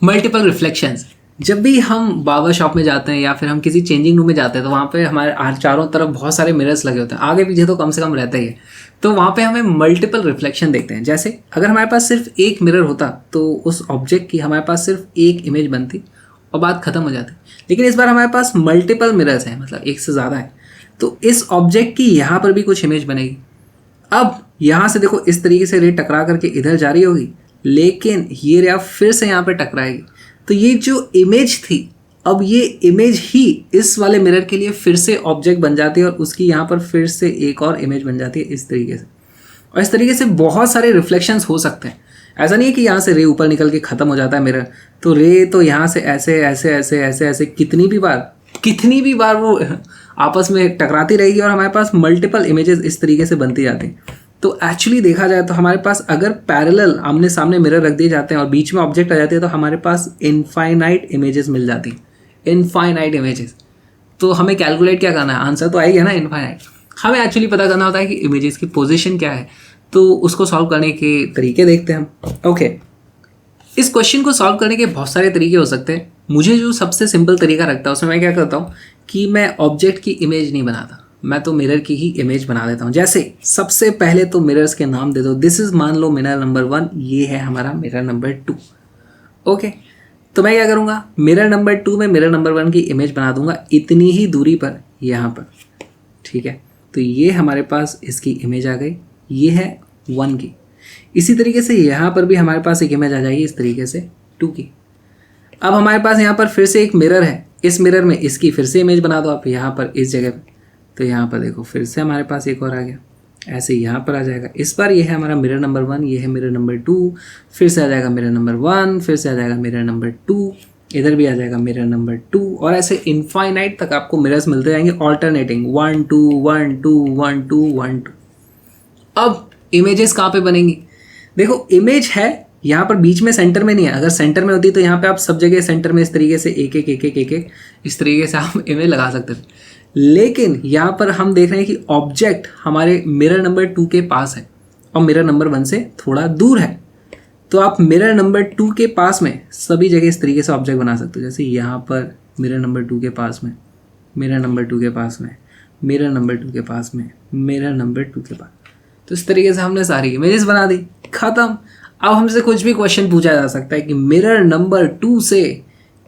Multiple reflections. जब भी हम बार्बर शॉप में जाते हैं या फिर हम किसी चेंजिंग रूम में जाते हैं तो वहाँ पे हमारे चारों तरफ बहुत सारे मिरर्स लगे होते हैं, आगे पीछे तो कम से कम रहता ही है। तो वहाँ पे हमें मल्टीपल रिफ्लेक्शन देखते हैं। जैसे अगर हमारे पास सिर्फ एक मिरर होता तो उस ऑब्जेक्ट की हमारे पास सिर्फ एक इमेज बनती और बात खत्म हो जाती। लेकिन इस बार हमारे पास मल्टीपल मिरर्स हैं, मतलब एक से ज़्यादा है, तो इस ऑब्जेक्ट की यहाँ पर भी कुछ इमेज बनेगी। अब यहाँ से देखो इस तरीके से रे टकरा करके इधर जा रही होगी, लेकिन ये रे अब फिर से यहाँ पे टकराएगी। तो ये जो इमेज थी, अब ये इमेज ही इस वाले मिरर के लिए फिर से ऑब्जेक्ट बन जाती है और उसकी यहाँ पर फिर से एक और इमेज बन जाती है इस तरीके से। और इस तरीके से बहुत सारे रिफ्लेक्शंस हो सकते हैं। ऐसा नहीं है कि यहाँ से रे ऊपर निकल के ख़त्म हो जाता है मिरर, तो रे तो यहाँ से ऐसे ऐसे ऐसे ऐसे ऐसे कितनी भी बार वो आपस में टकराती रहेगी और हमारे पास मल्टीपल इमेजेस इस तरीके से बनती जाती हैं। तो एक्चुअली देखा जाए तो हमारे पास अगर पैरेलल आमने सामने मिरर रख दिए जाते हैं और बीच में ऑब्जेक्ट आ जाती है तो हमारे पास इनफाइनाइट इमेजेस मिल जाती हैं, इनफाइनाइट इमेजेस। तो हमें कैलकुलेट क्या करना है, आंसर तो आएगा ना इनफाइनाइट। हमें एक्चुअली पता करना होता है कि इमेजेस की पोजीशन क्या है, तो उसको सॉल्व करने के तरीके देखते हैं हम। ओके, इस क्वेश्चन को सॉल्व करने के बहुत सारे तरीके हो सकते हैं। मुझे जो सबसे सिंपल तरीका लगता है उसमें मैं क्या करता हूँ कि मैं ऑब्जेक्ट की इमेज नहीं बनाता, मैं तो मिरर की ही इमेज बना देता हूँ। जैसे सबसे पहले तो मिरर्स के नाम दे दो। दिस इज, मान लो मिरर नंबर 1, ये है हमारा मिरर नंबर 2। ओके, तो मैं क्या करूँगा, मिरर नंबर 2 में मिरर नंबर 1 की इमेज बना दूंगा इतनी ही दूरी पर, यहाँ पर। ठीक है, तो ये हमारे पास इसकी इमेज आ गई, ये है 1 की। इसी तरीके से यहाँ पर भी हमारे पास एक इमेज आ जाएगी इस तरीके से 2 की। अब हमारे पास यहाँ पर फिर से एक मिरर है, इस मिरर में इसकी फिर से इमेज बना दो आप यहाँ पर इस जगह पे। तो यहाँ पर देखो फिर से हमारे पास एक और आ गया, ऐसे यहाँ पर आ जाएगा। इस बार ये है हमारा मिरर नंबर 1, ये है मिरर नंबर 2, फिर से आ जाएगा मिरर नंबर 1, फिर से आ जाएगा मिरर नंबर 2, इधर भी आ जाएगा मिरर नंबर 2, और ऐसे इनफाइनाइट तक आपको मिरर्स मिलते जाएंगे ऑल्टरनेटिंग 1 2 1 2 1 2 1 2। अब इमेजेस कहाँ पे बनेंगी, देखो इमेज है यहाँ पर बीच में, सेंटर में नहीं है। अगर सेंटर में होती तो यहाँ पे आप सब जगह सेंटर में इस तरीके से एक एक एक एक एक एक इस तरीके से आप इमेज लगा सकते थे। लेकिन यहाँ पर हम देख रहे हैं कि ऑब्जेक्ट हमारे मिरर नंबर 2 के पास है और मिरर नंबर 1 से थोड़ा दूर है। तो आप मिरर नंबर 2 के पास में सभी जगह इस तरीके से ऑब्जेक्ट बना सकते हो। जैसे यहाँ पर मिरर नंबर 2 के पास में, मिरर नंबर 2 के पास में, मिरर नंबर 2 के पास में, मिरर नंबर 2 के पास। तो इस तरीके से हमने सारी इमेजेस बना दी, खत्म। अब हमसे कुछ भी क्वेश्चन पूछा जा सकता है कि मिरर नंबर 2 से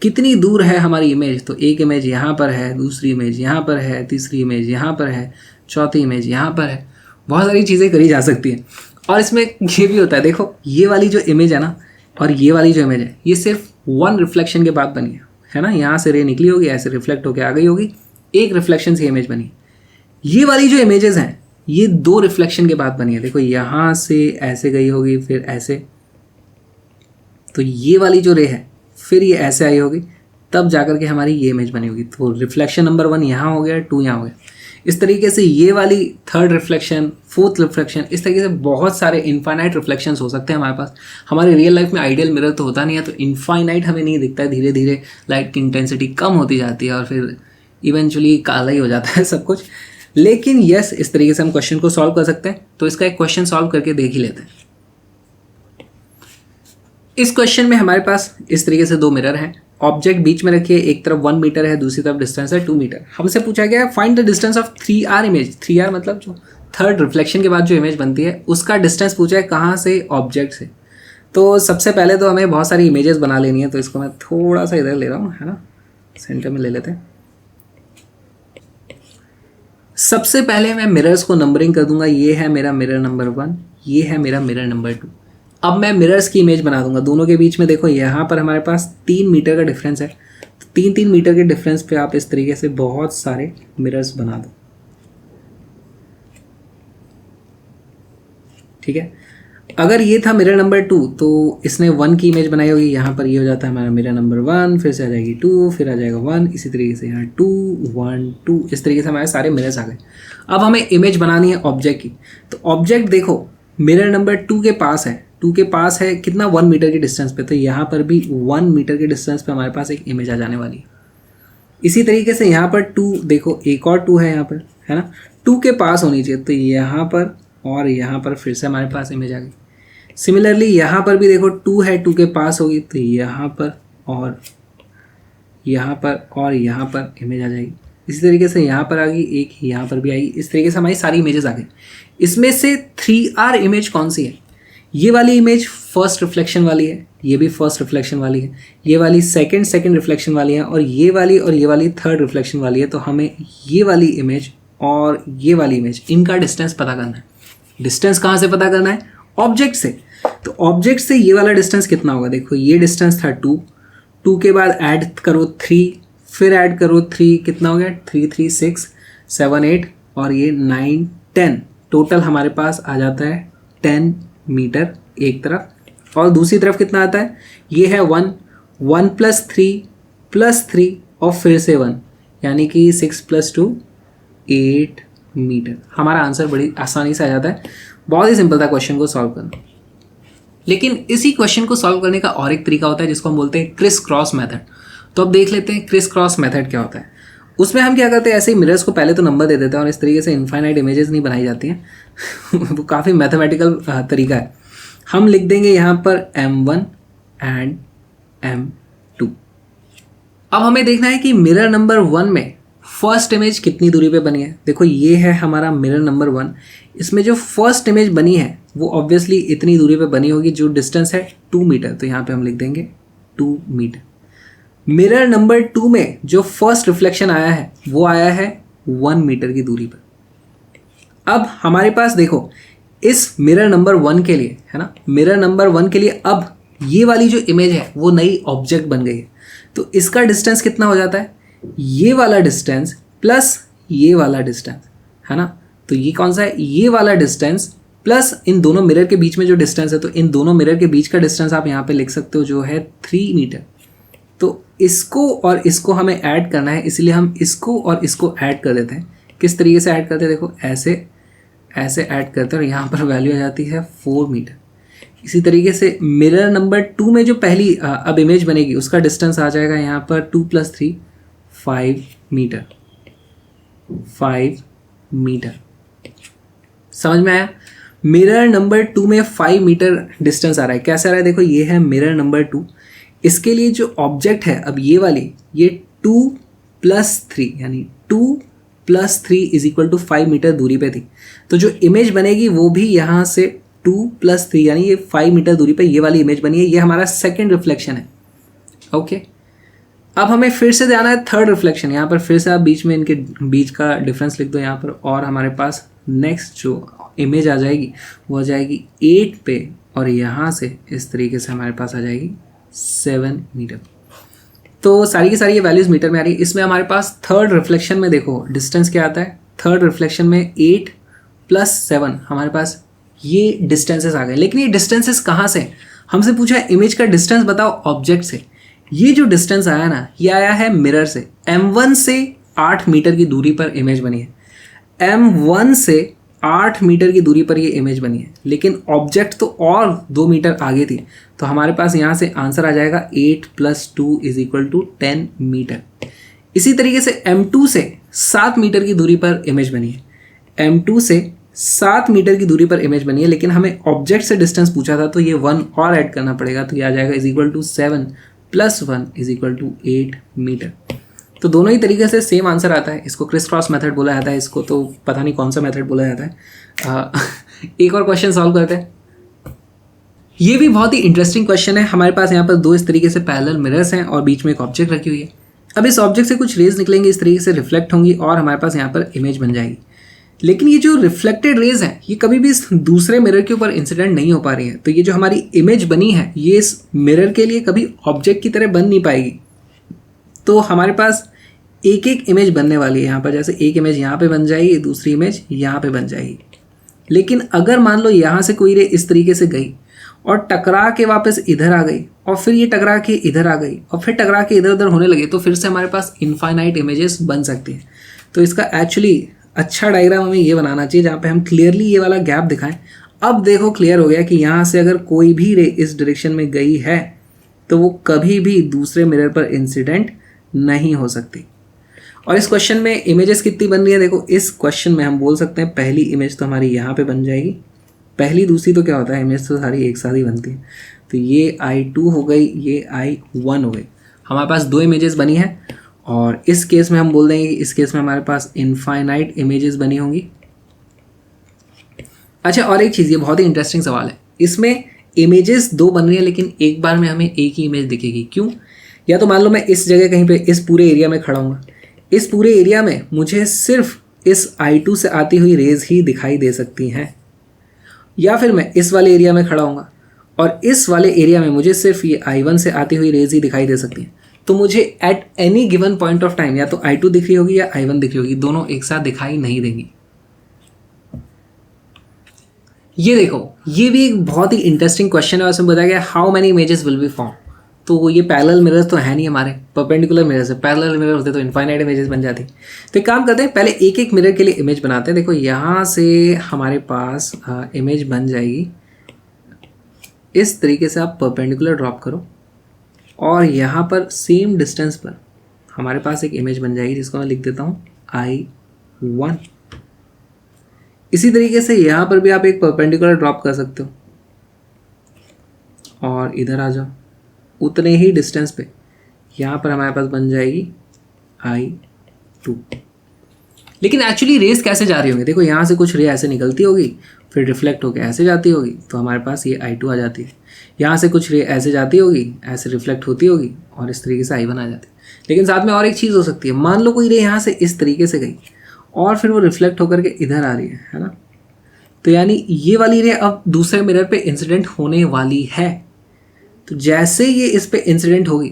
कितनी दूर है हमारी इमेज। तो एक इमेज यहाँ पर है, दूसरी इमेज यहाँ पर है, तीसरी इमेज यहाँ पर है, चौथी इमेज यहाँ पर है। बहुत सारी चीज़ें करी जा सकती हैं। और इसमें ये भी होता है, देखो ये वाली जो इमेज है ना और ये वाली जो इमेज है, ये सिर्फ 1 रिफ्लेक्शन के बाद बनी है ना। यहाँ से रे निकली होगी, ऐसे रिफ्लेक्ट होकर आ गई होगी, एक रिफ्लेक्शन से इमेज बनी। ये वाली जो इमेजेस हैं ये 2 रिफ्लेक्शन के बाद बनी है। देखो यहाँ से ऐसे गई होगी, फिर ऐसे, तो ये वाली जो रे है फिर ये ऐसे आई होगी, तब जाकर के हमारी ये इमेज बनी होगी। तो रिफ्लेक्शन नंबर 1 यहाँ हो गया, 2 यहाँ हो गया। इस तरीके से ये वाली 3rd रिफ्लेक्शन, 4th रिफ्लेक्शन, इस तरीके से बहुत सारे इनफाइनाइट रिफ्लेक्शंस हो सकते हैं हमारे पास। हमारे रियल लाइफ में आइडियल मिरर तो होता नहीं है, तो इनफाइनाइट हमें नहीं दिखता है। धीरे धीरे लाइट की इंटेंसिटी कम होती जाती है और फिर इवेंचुअली काला ही हो जाता है सब कुछ। लेकिन यस, इस तरीके से हम क्वेश्चन को सॉल्व कर सकते हैं। तो इसका एक क्वेश्चन सॉल्व करके देख ही लेते हैं। इस क्वेश्चन में हमारे पास इस तरीके से 2 मिरर हैं, ऑब्जेक्ट बीच में रखिए, एक तरफ 1 मीटर है, दूसरी तरफ डिस्टेंस है 2 मीटर। हमसे पूछा गया है find the distance of 3R image. 3R मतलब जो 3rd रिफ्लेक्शन के बाद जो इमेज बनती है उसका डिस्टेंस पूछा है कहाँ से, ऑब्जेक्ट से। तो सबसे पहले तो हमें बहुत सारी इमेजेस बना लेनी है, तो इसको मैं थोड़ा सा इधर ले रहा हूँ, है ना, सेंटर में ले लेते हैं। सबसे पहले मैं मिरर्स को नंबरिंग कर दूंगा। ये है मेरा मिरर नंबर 1, ये है मेरा मिरर नंबर 2। अब मैं मिरर्स की इमेज बना दूंगा। दोनों के बीच में देखो यहाँ पर हमारे पास 3 मीटर का डिफरेंस है, तो 3-3 मीटर के डिफरेंस पे आप इस तरीके से बहुत सारे मिरर्स बना दो। ठीक है, अगर ये था मिरर नंबर 2 तो इसने 1 की इमेज बनाई होगी। यहाँ पर ये हो जाता है हमारा मिरर नंबर 1, फिर से आ जाएगी 2, फिर आ जाएगा 1, इसी तरीके से यहाँ 2 1 2, इस तरीके से हमारे सारे मिरर्स आ गए। अब हमें इमेज बनानी है ऑब्जेक्ट की। तो ऑब्जेक्ट देखो मिरर नंबर 2 के पास है, 2 के पास है कितना, 1 मीटर के डिस्टेंस पे। तो यहाँ पर भी 1 मीटर के डिस्टेंस पे हमारे पास एक इमेज आ जाने वाली है। इसी तरीके से यहाँ पर 2 देखो, एक और 2 है यहाँ पर, है ना, 2 के पास होनी चाहिए। तो यहाँ पर और यहाँ पर फिर से हमारे पास इमेज आ गई। सिमिलरली यहाँ पर भी देखो 2 है, 2 के पास होगी तो यहाँ पर और यहाँ पर और यहाँ पर इमेज आ जाएगी। इसी तरीके से यहाँ पर आ गई, एक यहाँ पर भी आएगी। इस तरीके से हमारी सारी इमेजेस आ गई। इसमें से 3R इमेज कौन सी है? ये वाली इमेज फर्स्ट रिफ्लेक्शन वाली है, ये भी फर्स्ट रिफ्लेक्शन वाली है, ये वाली सेकंड रिफ्लेक्शन वाली है, और ये वाली थर्ड रिफ्लेक्शन वाली है। तो हमें ये वाली इमेज और ये वाली इमेज, इनका डिस्टेंस पता करना है। डिस्टेंस कहाँ से पता करना है? ऑब्जेक्ट से। तो ऑब्जेक्ट से ये वाला डिस्टेंस कितना होगा? देखो ये डिस्टेंस था 2, 2 के बाद ऐड करो 3, फिर ऐड करो 3, कितना हो गया? 3 3 6 7 8 और ये 9 10। टोटल हमारे पास आ जाता है 10 मीटर एक तरफ, और दूसरी तरफ कितना आता है? ये है 1 1 + 3 और फिर से 1, यानी कि 6 + 2 8 मीटर। हमारा आंसर बड़ी आसानी से आ जाता है। बहुत ही सिंपल था क्वेश्चन को सॉल्व करना। लेकिन इसी क्वेश्चन को सॉल्व करने का और एक तरीका होता है जिसको हम बोलते हैं क्रिस क्रॉस मेथड। तो अब देख लेते हैं क्रिस क्रॉस मेथड क्या होता है। उसमें हम क्या करते हैं, ऐसे ही मिरर्स को पहले तो नंबर दे देते हैं और इस तरीके से इनफाइनाइट इमेजेस नहीं बनाई जाती हैं वो काफ़ी मैथमेटिकल तरीका है। हम लिख देंगे यहाँ पर M1 एंड M2। अब हमें देखना है कि मिरर नंबर 1 में फर्स्ट इमेज कितनी दूरी पे बनी है। देखो ये है हमारा मिरर नंबर 1, इसमें जो फर्स्ट इमेज बनी है वो ऑब्वियसली इतनी दूरी पे बनी होगी, जो डिस्टेंस है 2 मीटर। तो यहाँ पे हम लिख देंगे 2 मीटर। मिरर नंबर 2 में जो फर्स्ट रिफ्लेक्शन आया है वो आया है 1 मीटर की दूरी पर। अब हमारे पास देखो इस मिरर नंबर 1 के लिए, है ना, मिरर नंबर 1 के लिए अब ये वाली जो इमेज है वो नई ऑब्जेक्ट बन गई है। तो इसका डिस्टेंस कितना हो जाता है? ये वाला डिस्टेंस प्लस ये वाला डिस्टेंस, है ना। तो ये कौन सा है? ये वाला डिस्टेंस प्लस इन दोनों मिरर के बीच में जो डिस्टेंस है, तो इन दोनों मिरर के बीच का डिस्टेंस आप यहाँ पे लिख सकते हो जो है 3 मीटर। तो इसको और इसको हमें ऐड करना है, इसलिए हम इसको और इसको ऐड कर देते हैं। किस तरीके से ऐड करते हैं? देखो ऐसे ऐसे ऐड करते हैं और यहाँ पर वैल्यू आ जाती है 4 मीटर। इसी तरीके से मिरर नंबर 2 में जो पहली अब इमेज बनेगी उसका डिस्टेंस आ जाएगा यहाँ पर 2 + 3 5 मीटर। 5 मीटर समझ में आया? मिरर नंबर 2 में 5 मीटर डिस्टेंस आ रहा है। कैसे आ रहा है? देखो ये है मिरर नंबर 2, इसके लिए जो ऑब्जेक्ट है अब ये वाली, ये 2 + 3 यानी 2 + 3 = 5 मीटर दूरी पे थी। तो जो इमेज बनेगी वो भी यहाँ से 2 + 3 यानी ये 5 मीटर दूरी पे ये वाली इमेज बनी है। ये हमारा सेकेंड रिफ्लेक्शन है। ओके, अब हमें फिर से जाना है थर्ड रिफ्लेक्शन। यहाँ पर फिर से आप बीच में इनके बीच का डिफरेंस लिख दो यहाँ पर, और हमारे पास नेक्स्ट जो इमेज आ जाएगी वो आ जाएगी 8 पे, और यहाँ से इस तरीके से हमारे पास आ जाएगी 7 मीटर। तो सारी की सारी ये वैल्यूज़ मीटर में आ रही है। इसमें हमारे पास थर्ड रिफ्लेक्शन में देखो डिस्टेंस क्या आता है। थर्ड रिफ्लेक्शन में 8 + 7 हमारे पास ये डिस्टेंसेस आ गए। लेकिन ये डिस्टेंसेस कहाँ से? हमसे पूछा है इमेज का डिस्टेंस बताओ ऑब्जेक्ट से। ये जो डिस्टेंस आया ना, ये आया है मिरर से। M1 से 8 मीटर की दूरी पर इमेज बनी है। M1 से 8 मीटर की दूरी पर ये इमेज बनी है, लेकिन ऑब्जेक्ट तो और 2 मीटर आगे थी। तो हमारे पास यहाँ से आंसर आ जाएगा 8 + 2 = 10 मीटर। इसी तरीके से M2 से 7 मीटर की दूरी पर इमेज बनी है। M2 से 7 मीटर की दूरी पर इमेज बनी है, लेकिन हमें ऑब्जेक्ट से डिस्टेंस पूछा था, तो ये 1 और ऐड करना पड़ेगा। तो ये आ जाएगा = 7 + 1 = 8 मीटर। तो दोनों ही तरीके से सेम आंसर आता है। इसको क्रिस क्रॉस मेथड बोला जाता है, इसको तो पता नहीं कौन सा मेथड बोला जाता है। एक और क्वेश्चन सॉल्व करते हैं। ये भी बहुत ही इंटरेस्टिंग क्वेश्चन है। हमारे पास यहाँ पर 2 इस तरीके से पैरेलल मिरर्स हैं और बीच में एक ऑब्जेक्ट रखी हुई है। अब इस ऑब्जेक्ट से कुछ रेज निकलेंगी, इस तरीके से रिफ्लेक्ट होंगी और हमारे पास यहाँ पर इमेज बन जाएगी। लेकिन ये जो रिफ्लेक्टेड रेज हैं ये कभी भी इस दूसरे मिरर के ऊपर इंसिडेंट नहीं हो पा रही है। तो ये जो हमारी इमेज बनी है ये इस मिरर के लिए कभी ऑब्जेक्ट की तरह बन नहीं पाएगी। तो हमारे पास एक एक इमेज बनने वाली है यहाँ पर। जैसे एक इमेज यहाँ पे बन जाएगी, दूसरी इमेज यहाँ पे बन जाएगी। लेकिन अगर मान लो यहाँ से कोई रे इस तरीके से गई और टकरा के वापस इधर आ गई, और फिर ये टकरा के इधर आ गई, और फिर टकरा के इधर उधर होने लगे, तो फिर से हमारे पास इनफाइनाइट इमेजेस बन सकती हैं। तो इसका एक्चुअली अच्छा डायग्राम हमें ये बनाना चाहिए जहाँ पे हम क्लियरली ये वाला गैप दिखाएं। अब देखो क्लियर हो गया कि यहाँ से अगर कोई भी रे इस डायरेक्शन में गई है तो वो कभी भी दूसरे मिरर पर इंसिडेंट नहीं हो सकती। और इस क्वेश्चन में इमेजेस कितनी बन रही है? देखो इस क्वेश्चन में हम बोल सकते हैं पहली इमेज तो हमारी यहाँ पे बन जाएगी, पहली दूसरी तो क्या होता है, इमेज तो सारी एक साथ ही बनती है। तो ये I2 हो गई, ये I1 हो गई, हमारे पास 2 इमेजेस बनी है। और इस केस में हम बोल देंगे कि इस केस में हमारे पास इनफाइनाइट इमेजेस बनी होंगी। अच्छा, और एक चीज़, ये बहुत ही इंटरेस्टिंग सवाल है, इसमें इमेजेस 2 बन रही है लेकिन एक बार में हमें एक ही इमेज दिखेगी, क्यों? या तो मान लो मैं इस जगह कहीं पे इस पूरे एरिया में खड़ा हूँ, इस पूरे एरिया में मुझे सिर्फ इस I2 से आती हुई रेज ही दिखाई दे सकती हैं, या फिर मैं इस वाले एरिया में खड़ा हूँगा और इस वाले एरिया में मुझे सिर्फ ये I1 से आती हुई रेज ही दिखाई दे सकती हैं। तो मुझे at any given point of time या तो I2 दिख रही होगी या I1 दिख रही होगी, दोनों एक साथ दिखाई नहीं देंगी। ये देखो, ये भी एक बहुत ही इंटरेस्टिंग क्वेश्चन है। उसमें बताया गया how many images will be form. तो ये पैरेलल मिरर्स तो है नहीं हमारे, परपेंडिकुलर मिरर्स है। पैरेलल मिरर होते तो इनफाइनाइट इमेजेस बन जाती। तो एक काम करते हैं, पहले एक एक मिरर के लिए इमेज बनाते हैं। देखो यहाँ से हमारे पास इमेज बन जाएगी इस तरीके से। आप परपेंडिकुलर ड्रॉप करो और यहाँ पर सेम डिस्टेंस पर हमारे पास एक इमेज बन जाएगी जिसको मैं लिख देता हूँ I1। इसी तरीके से यहाँ पर भी आप एक परपेंडिकुलर ड्रॉप कर सकते हो और इधर आ जाओ, उतने ही डिस्टेंस पे यहाँ पर हमारे पास बन जाएगी I2। लेकिन एक्चुअली रेस कैसे जा रही होंगी? देखो यहाँ से कुछ रे ऐसे निकलती होगी, फिर रिफ्लेक्ट होकर ऐसे जाती होगी, तो हमारे पास ये I2 आ जाती है। यहाँ से कुछ रे ऐसे जाती होगी, ऐसे रिफ्लेक्ट होती होगी और इस तरीके से I1 आ जाती है। लेकिन साथ में और एक चीज़ हो सकती है, मान लो कोई रे यहाँ से इस तरीके से गई और फिर वो रिफ्लेक्ट होकर के इधर आ रही है ना, तो यानी ये वाली रे अब दूसरे मिरर पे इंसिडेंट होने वाली है। तो जैसे ये इस पे इंसिडेंट होगी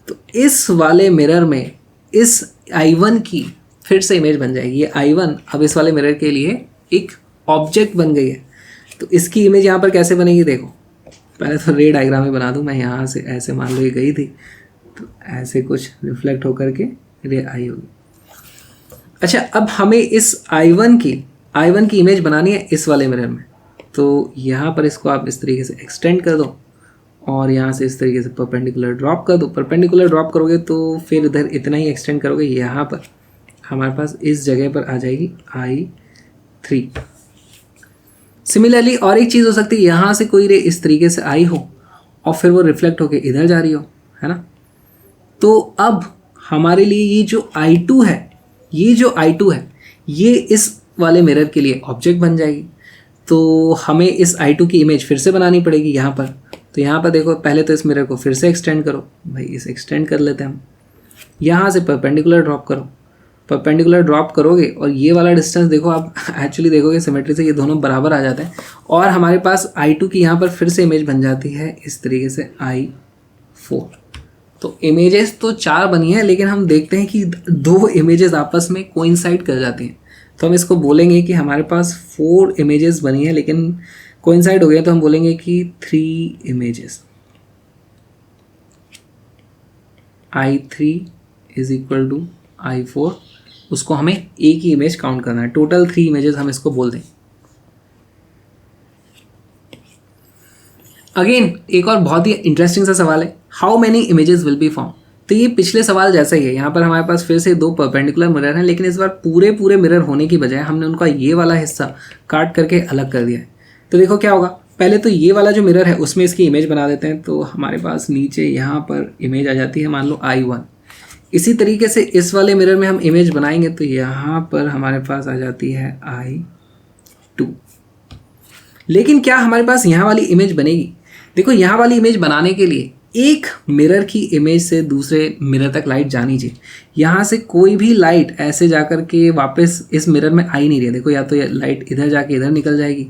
तो इस वाले मिरर में इस I1 की फिर से इमेज बन जाएगी। ये I1 अब इस वाले मिरर के लिए एक ऑब्जेक्ट बन गई है। तो इसकी इमेज यहाँ पर कैसे बनेगी? देखो, पहले तो रे डायग्राम ही बना दूँ मैं। यहाँ से ऐसे मान लो ये गई थी, तो ऐसे कुछ रिफ्लेक्ट होकर के रे आई होगी। अच्छा, अब हमें इस I1 की इमेज बनानी है इस वाले मिरर में। तो यहाँ पर इसको आप इस तरीके से एक्सटेंड कर दो और यहाँ से इस तरीके से परपेंडिकुलर ड्रॉप कर दो। परपेंडिकुलर ड्रॉप करोगे तो फिर इधर इतना ही एक्सटेंड करोगे, यहाँ पर हमारे पास इस जगह पर आ जाएगी I3। सिमिलरली और एक चीज़ हो सकती है, यहाँ से कोई रे इस तरीके से आई हो और फिर वो रिफ्लेक्ट होके इधर जा रही हो, है ना। तो अब हमारे लिए ये जो I2 है, ये इस वाले मिरर के लिए ऑब्जेक्ट बन जाएगी। तो हमें इस I2 की इमेज फिर से बनानी पड़ेगी यहाँ पर। तो यहाँ पर देखो, पहले तो इस मिरर को फिर से एक्सटेंड करो भाई, इसे एक्सटेंड कर लेते हैं हम। यहाँ से परपेंडिकुलर ड्रॉप करो, परपेंडिकुलर ड्रॉप करोगे और ये वाला डिस्टेंस देखो, आप एक्चुअली देखोगे सिमेट्री से ये दोनों बराबर आ जाते हैं और हमारे पास I2 की यहाँ पर फिर से इमेज बन जाती है इस तरीके से I4। तो इमेजेस तो 4 बनी है, लेकिन हम देखते हैं कि 2 इमेजेस आपस में कोइंसाइड कर जाती हैं। तो हम इसको बोलेंगे कि हमारे पास 4 इमेजेस बनी है लेकिन कोइंसाइड हो गए, तो हम बोलेंगे कि 3 images. I3 is equal to I4। उसको हमें एक ही इमेज काउंट करना है, टोटल 3 इमेजेस हम इसको बोल दें। अगेन एक और बहुत ही इंटरेस्टिंग सा सवाल है, how many images will be form. तो ये पिछले सवाल जैसा ही है। यहाँ पर हमारे पास फिर से 2 परपेंडिकुलर मिरर हैं, लेकिन इस बार पूरे मिरर होने की बजाय हमने उनका ये वाला हिस्सा काट करके अलग कर दिया है। तो देखो क्या होगा, पहले तो ये वाला जो मिरर है उसमें इसकी इमेज बना देते हैं। तो हमारे पास नीचे यहाँ पर इमेज आ जाती है, मान लो I1। इसी तरीके से इस वाले मिरर में हम इमेज बनाएंगे तो यहाँ पर हमारे पास आ जाती है I2। लेकिन क्या हमारे पास यहाँ वाली इमेज बनेगी? देखो, यहाँ वाली इमेज बनाने के लिए एक मिरर की इमेज से दूसरे मिरर तक लाइट जानी चाहिए। यहाँ से कोई भी लाइट ऐसे जाकर के वापस इस मिरर में आ ही नहीं रही है। देखो, या तो ये लाइट इधर जाके इधर निकल जाएगी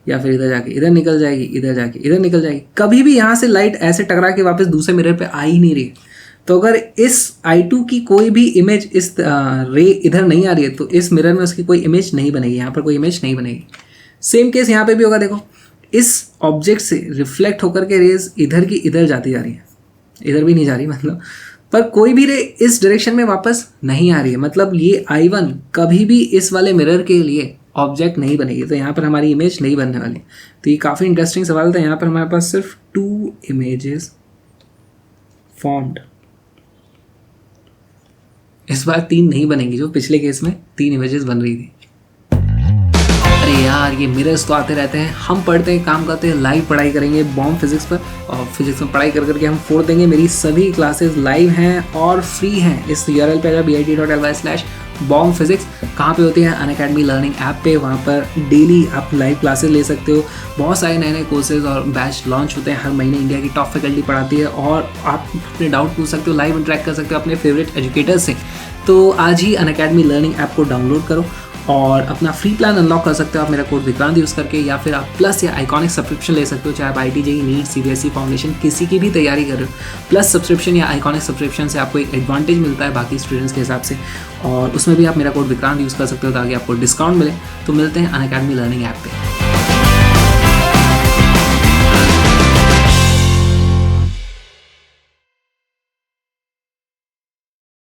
या फिर इधर जाके इधर निकल जाएगी, इधर जाके इधर निकल जाएगी। कभी भी यहाँ से लाइट ऐसे टकरा के वापस दूसरे मिरर पे आ ही नहीं रही है। तो अगर इस I2 की कोई भी इमेज इस रे इधर नहीं आ रही है तो इस मिरर में उसकी कोई इमेज नहीं बनेगी, यहाँ पर कोई इमेज नहीं बनेगी। सेम केस यहाँ पे भी होगा। देखो, इस ऑब्जेक्ट से रिफ्लेक्ट होकर के रेज इधर की इधर जाती जा रही है, इधर भी नहीं जा रही मतलब, पर कोई भी रे इस डायरेक्शन में वापस नहीं आ रही है। मतलब ये I1 कभी भी इस वाले मिरर के लिए ऑब्जेक्ट नहीं बनेगी, तो यहाँ पर हमारी इमेज नहीं बनने वाली। तो ये काफ़ी इंटरेस्टिंग सवाल था। यहाँ पर हमारे पास सिर्फ 2 इमेजेस फॉर्म्ड। इस बार 3 नहीं बनेंगी, जो पिछले केस में 3 इमेजेस बन रही थी। अरे यार ये मिरर्स तो आते रहते हैं, हम पढ़ते हैं, काम करते हैं, लाइव पढ़ाई करेंगे बॉम्ब फिजिक्स पर, और फिजिक्स में पढ़ाई कर करके हम फोड़ देंगे। मेरी सभी क्लासेस लाइव हैं और फ्री हैं। इस URL पे अगर bit.ly/bomb physics कहाँ पे होती है? अनअकैडमी लर्निंग ऐप पे। वहाँ पर डेली आप लाइव क्लासेस ले सकते हो। बहुत सारे नए नए कोर्सेज और बैच लॉन्च होते हैं हर महीने। इंडिया की टॉप फैकल्टी पढ़ाती है और आप अपने डाउट पूछ सकते हो, लाइव इंटरेक्ट कर सकते हो अपने फेवरेट एजुकेटर्स से। तो आज ही अनअकैडमी लर्निंग ऐप को डाउनलोड करो और अपना फ्री प्लान अनलॉक कर सकते हो आप मेरा कोड विक्रांत यूज़ करके, या फिर आप प्लस या आइकॉनिक सब्सक्रिप्शन ले सकते हो, चाहे आप IIT JEE NEET CBSE foundation किसी की भी तैयारी कर रहे हो। प्लस सब्सक्रिप्शन या आइकॉनिक सब्सक्रिप्शन से आपको एक एडवांटेज मिलता है बाकी स्टूडेंट्स के हिसाब से, और उसमें भी आप मेरा कोड विक्रांत यूज़ कर सकते हो ताकि आपको डिस्काउंट मिले। तो मिलते हैं अनअकैडमी लर्निंग ऐप पे।